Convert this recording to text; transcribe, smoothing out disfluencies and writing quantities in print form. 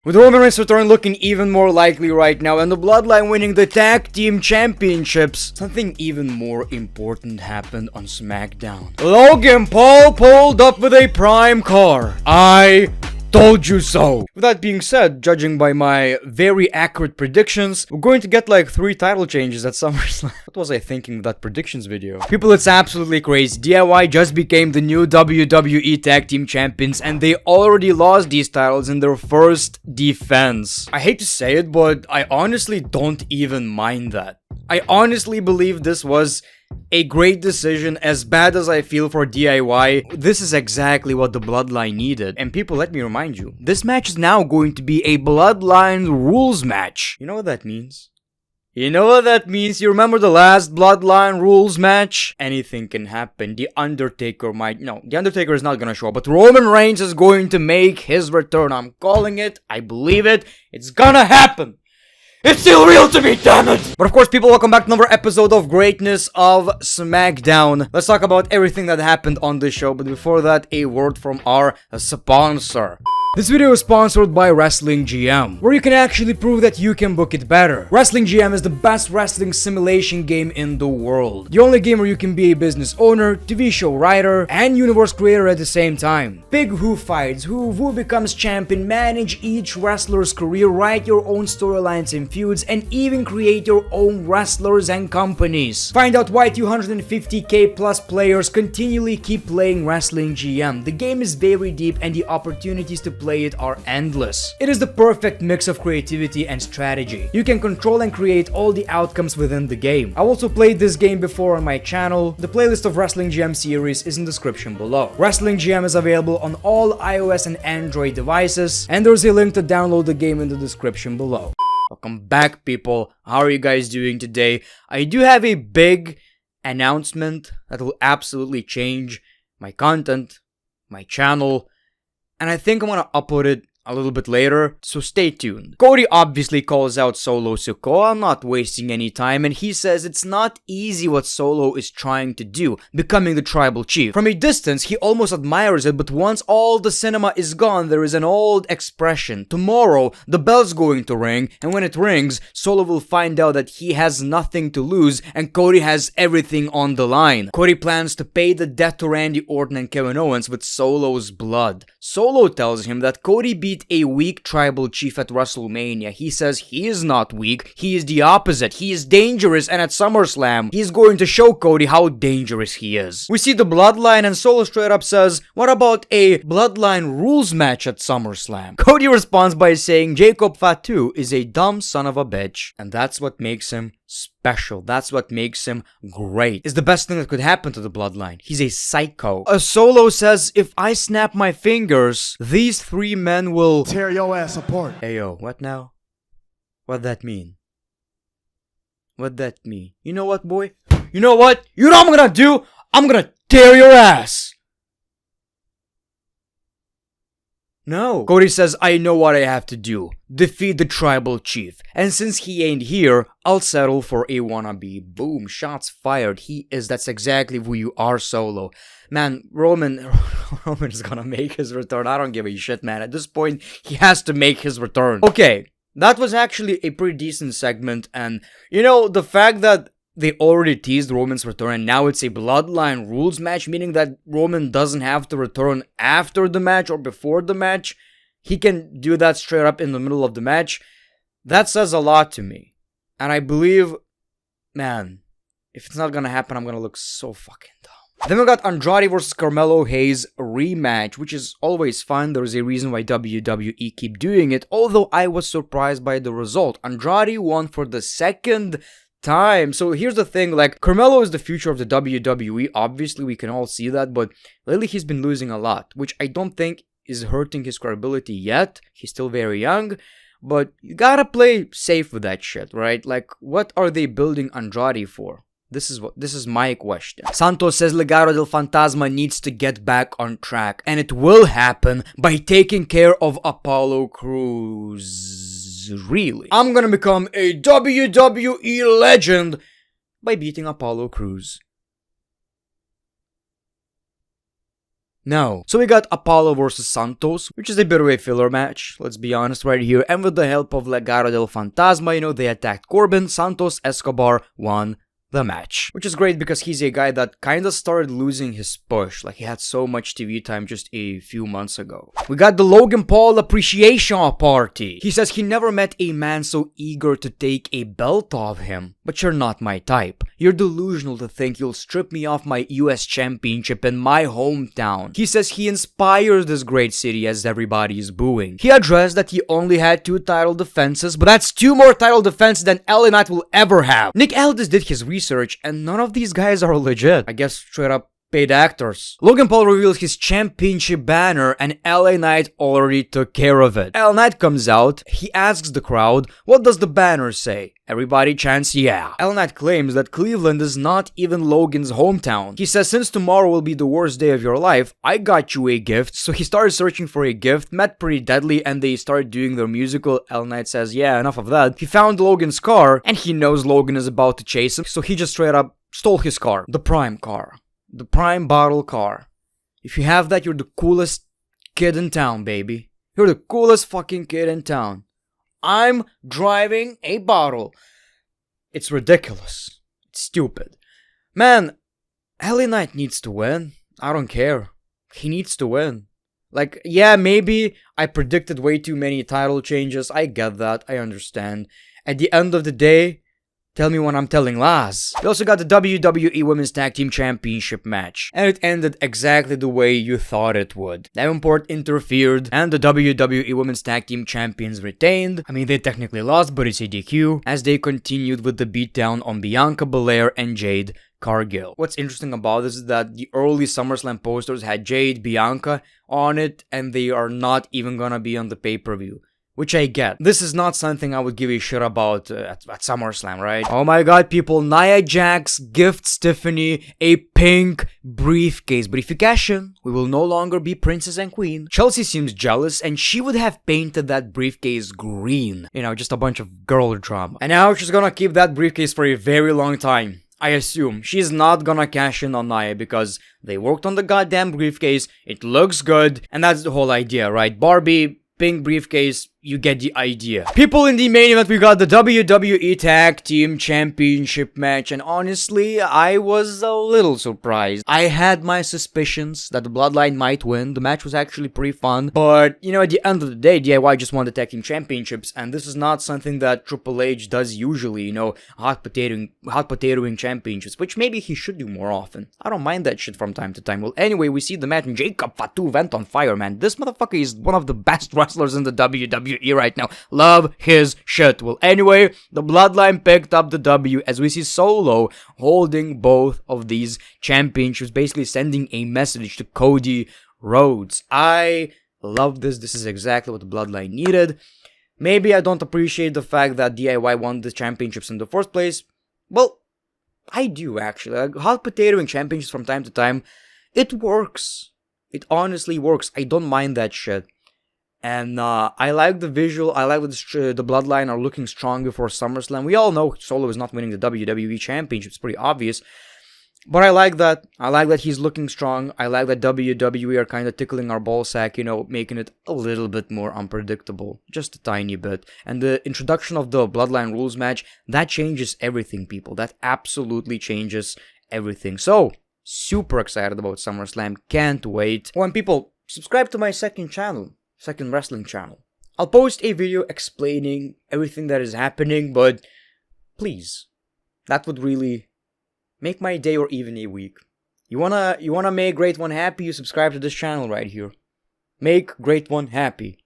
With Roman Reigns' return looking even more likely right now and the Bloodline winning the Tag Team Championships, something even more important happened on SmackDown. Logan Paul pulled up with a prime car. I told you so. With that being said, judging by my very accurate predictions, we're going to get like 3 title changes at SummerSlam. What was I thinking with that predictions video? People, it's absolutely crazy. DIY just became the new WWE Tag Team Champions and they already lost these titles in their first defense. I hate to say it, but I honestly don't even mind that. I honestly believe this was a great decision. As bad as I feel for DIY, this is exactly what the Bloodline needed. And people, let me remind you, this match is now going to be a Bloodline rules match. You know what that means? You know what that means? You remember the last Bloodline rules match? Anything can happen. The Undertaker the Undertaker is not gonna show up, but Roman Reigns is going to make his return. I'm calling it. I believe it. It's gonna happen. It's still real to me, damn it! But of course, people, welcome back to another episode of Greatness of SmackDown. Let's talk about everything that happened on this show, but before that, a word from our sponsor. This video is sponsored by Wrestling GM, where you can actually prove that you can book it better. Wrestling GM is the best wrestling simulation game in the world. The only game where you can be a business owner, TV show writer, and universe creator at the same time. Pick who fights, who becomes champion, manage each wrestler's career, write your own storylines and feuds, and even create your own wrestlers and companies. Find out why 250k plus players continually keep playing Wrestling GM. The game is very deep and the opportunities to play it are endless. It is the perfect mix of creativity and strategy. You can control and create all the outcomes within the game. I also played this game before on my channel. The playlist of Wrestling GM series is in the description below. Wrestling GM is available on all iOS and Android devices, and there's a link to download the game in the description below. Welcome back, people. How are you guys doing today? I do have a big announcement that will absolutely change my content, my channel, and I think I'm gonna upload it a little bit later, so stay tuned. Cody obviously calls out Solo Sikoa. I'm not wasting any time, and he says it's not easy what Solo is trying to do, becoming the tribal chief. From a distance, he almost admires it, but once all the cinema is gone, there is an old expression. Tomorrow, the bell's going to ring, and when it rings, Solo will find out that he has nothing to lose, and Cody has everything on the line. Cody plans to pay the debt to Randy Orton and Kevin Owens with Solo's blood. Solo tells him that Cody beat a weak tribal chief at WrestleMania. He says he is not weak, he is the opposite. He is dangerous, and at SummerSlam, he's going to show Cody how dangerous he is. We see the Bloodline, and Solo straight up says, what about a Bloodline rules match at SummerSlam? Cody responds by saying Jacob Fatu is a dumb son of a bitch, and that's what makes him special. That's what makes him great. It's the best thing that could happen to the Bloodline. He's a psycho. Solo says, if I snap my fingers, these 3 men will tear your ass apart. Hey yo, what now? What that mean? What that mean? You know what, boy? You know what? You know what I'm gonna do? I'm gonna tear your ass. No. Cody says, I know what I have to do. Defeat the tribal chief. And since he ain't here, I'll settle for a wannabe. Boom. Shots fired. That's exactly who you are, Solo. Man, Roman is gonna make his return. I don't give a shit, man. At this point, he has to make his return. Okay. That was actually a pretty decent segment. And, you know, the fact that they already teased Roman's return and now it's a Bloodline rules match, meaning that Roman doesn't have to return after the match or before the match. He can do that straight up in the middle of the match. That says a lot to me. And I believe, man, if it's not gonna happen, I'm gonna look so fucking dumb. Then we got Andrade versus Carmelo Hayes rematch, which is always fun. There's a reason why WWE keep doing it, although I was surprised by the result. Andrade won for the second time. So here's the thing, like, Carmelo is the future of the WWE. Obviously, we can all see that, but lately he's been losing a lot, which I don't think is hurting his credibility yet. He's still very young, but you gotta play safe with that shit, right? Like, what are they building Andrade for? This is my question. Santos says Legado del Fantasma needs to get back on track, and it will happen by taking care of Apollo Crews. Really, I'm gonna become a WWE legend by beating Apollo Crews. No. So we got Apollo versus Santos, which is a bit of a filler match, let's be honest right here. And with the help of Legado del Fantasma, they attacked Corbin. Santos Escobar won the match, which is great because he's a guy that kind of started losing his push. Like, he had so much TV time just a few months ago. We got the Logan Paul appreciation party. He says he never met a man so eager to take a belt off him. But you're not my type. You're delusional to think you'll strip me off my US championship in my hometown. He says he inspires this great city as everybody is booing. He addressed that he only had 2 title defenses, but that's 2 more title defenses than LA Knight will ever have. Nick Aldis did his research, and none of these guys are legit. I guess straight up paid actors. Logan Paul reveals his championship banner, and LA Knight already took care of it. LA Knight comes out, he asks the crowd, what does the banner say? Everybody chants yeah. LA Knight claims that Cleveland is not even Logan's hometown. He says, since tomorrow will be the worst day of your life, I got you a gift. So he started searching for a gift, met Pretty Deadly, and they started doing their musical. LA Knight says, yeah, enough of that. He found Logan's car, and he knows Logan is about to chase him, so he just straight up stole his car. The Prime car. The Prime bottle car. If you have that, you're the coolest kid in town, baby. You're the coolest fucking kid in town. I'm driving a bottle. It's ridiculous. It's stupid. Man, LA Knight needs to win. I don't care. He needs to win. Like, yeah, maybe I predicted way too many title changes. I get that. I understand. At the end of the day, tell me when I'm telling lies. We also got the WWE Women's Tag Team Championship match, and it ended exactly the way you thought it would. Davenport interfered, and the WWE Women's Tag Team Champions retained. I mean, they technically lost, but it's a DQ, as they continued with the beatdown on Bianca Belair and Jade Cargill. What's interesting about this is that the early SummerSlam posters had Jade, Bianca on it, and they are not even gonna be on the pay-per-view. Which I get. This is not something I would give a shit about at SummerSlam, right? Oh my god, people. Nia Jax gifts Tiffany a pink briefcase. But if you cash in, we will no longer be princess and queen. Chelsea seems jealous, and she would have painted that briefcase green. You know, just a bunch of girl drama. And now she's gonna keep that briefcase for a very long time. I assume. She's not gonna cash in on Nia because they worked on the goddamn briefcase, it looks good, and that's the whole idea, right? Barbie, pink briefcase, you get the idea. People, in the main event, we got the WWE Tag Team Championship match, and honestly, I was a little surprised. I had my suspicions that the Bloodline might win. The match was actually pretty fun, but, you know, at the end of the day, DIY just won the Tag Team Championships, and this is not something that Triple H does usually, you know, hot potatoing championships, which maybe he should do more often. I don't mind that shit from time to time. Well, anyway, we see the match, and Jacob Fatu went on fire, man. This motherfucker is one of the best wrestlers in the WWE right now. Love his shit. Well, anyway, the Bloodline picked up the W as we see Solo holding both of these championships, basically sending a message to Cody Rhodes. I love this. This is exactly what the Bloodline needed. Maybe I don't appreciate the fact that DIY won the championships in the first place. Well, I do actually. Like, hot potatoing championships from time to time, it works. It honestly works. I don't mind that shit. And I like the visual. I like that the Bloodline are looking strong before SummerSlam. We all know Solo is not winning the WWE Championship. It's pretty obvious. But I like that. I like that he's looking strong. I like that WWE are kind of tickling our ballsack, you know, making it a little bit more unpredictable. Just a tiny bit. And the introduction of the Bloodline Rules match, that changes everything, people. That absolutely changes everything. So, super excited about SummerSlam. Can't wait. Oh, and people, subscribe to my second wrestling channel. I'll post a video explaining everything that is happening, but please, that would really make my day or even a week. You wanna make GreatOne happy? You subscribe to this channel right here. Make GreatOne happy.